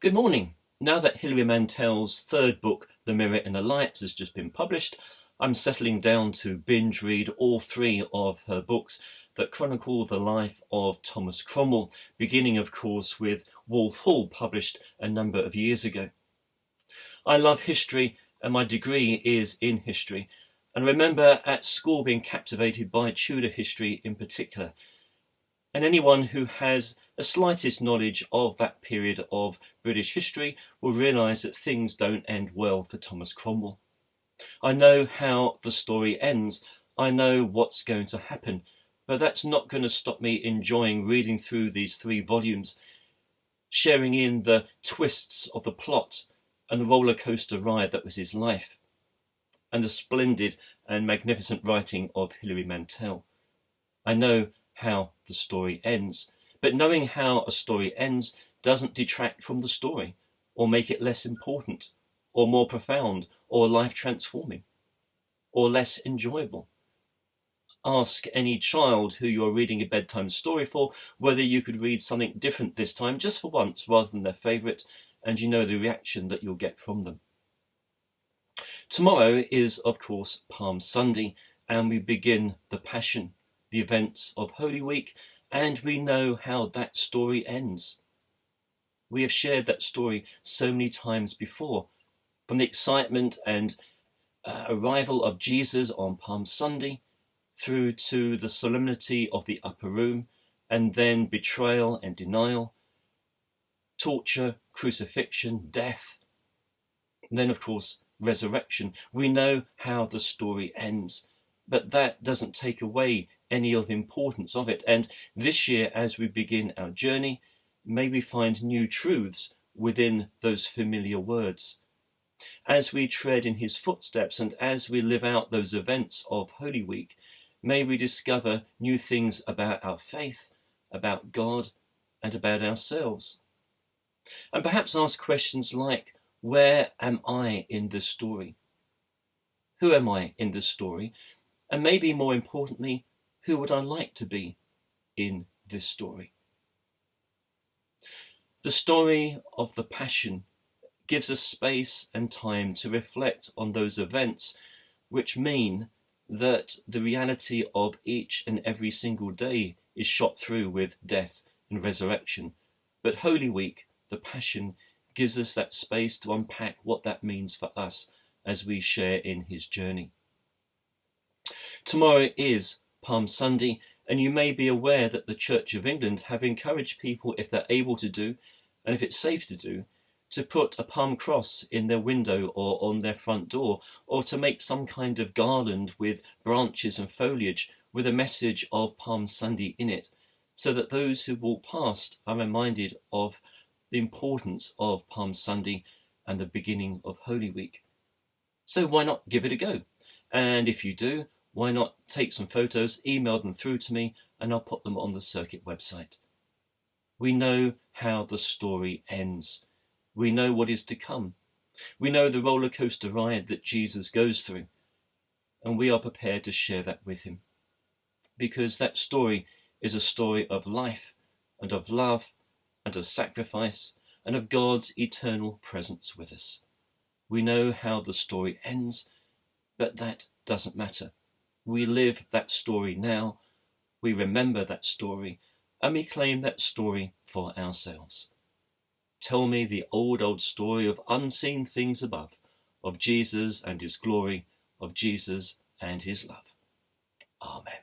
Good morning. Now that Hilary Mantel's third book, The Mirror in the Light, has just been published, I'm settling down to binge read all three of her books that chronicle the life of Thomas Cromwell, beginning of course with Wolf Hall, published a number of years ago. I love history and my degree is in history, and I remember at school being captivated by Tudor history in particular. And anyone who has the slightest knowledge of that period of British history will realise that things don't end well for Thomas Cromwell. I know how the story ends, I know what's going to happen, but that's not going to stop me enjoying reading through these three volumes, sharing in the twists of the plot and the roller coaster ride that was his life, and the splendid and magnificent writing of Hilary Mantel. I know how the story ends, but knowing how a story ends doesn't detract from the story or make it less important or more profound or life transforming or less enjoyable. Ask any child who you're reading a bedtime story for whether you could read something different this time, just for once, rather than their favourite, and you know the reaction that you'll get from them. Tomorrow is, of course, Palm Sunday, and we begin the Passion, the events of Holy Week, and we know how that story ends. We have shared that story so many times before, from the excitement and arrival of Jesus on Palm Sunday, through to the solemnity of the upper room, and then betrayal and denial, torture, crucifixion, death, and then of course resurrection. We know how the story ends, but that doesn't take away any of the importance of it. And this year, as we begin our journey, may we find new truths within those familiar words. As we tread in his footsteps and as we live out those events of Holy Week, may we discover new things about our faith, about God, and about ourselves. And perhaps ask questions like, where am I in this story? Who am I in this story? And maybe more importantly, who would I like to be in this story? The story of the Passion gives us space and time to reflect on those events, which mean that the reality of each and every single day is shot through with death and resurrection. But Holy Week, the Passion, gives us that space to unpack what that means for us as we share in his journey. Tomorrow is Palm Sunday, and you may be aware that the Church of England have encouraged people, if they're able to do, and if it's safe to do, to put a palm cross in their window or on their front door, or to make some kind of garland with branches and foliage with a message of Palm Sunday in it, so that those who walk past are reminded of the importance of Palm Sunday and the beginning of Holy Week. So why not give it a go? And if you do, why not take some photos, email them through to me, and I'll put them on the circuit website. We know how the story ends. We know what is to come. We know the roller coaster ride that Jesus goes through, and we are prepared to share that with him. Because that story is a story of life and of love and of sacrifice and of God's eternal presence with us. We know how the story ends, but that doesn't matter. We live that story now, we remember that story, and we claim that story for ourselves. Tell me the old story of unseen things above, of Jesus and his glory, of Jesus and his love. Amen.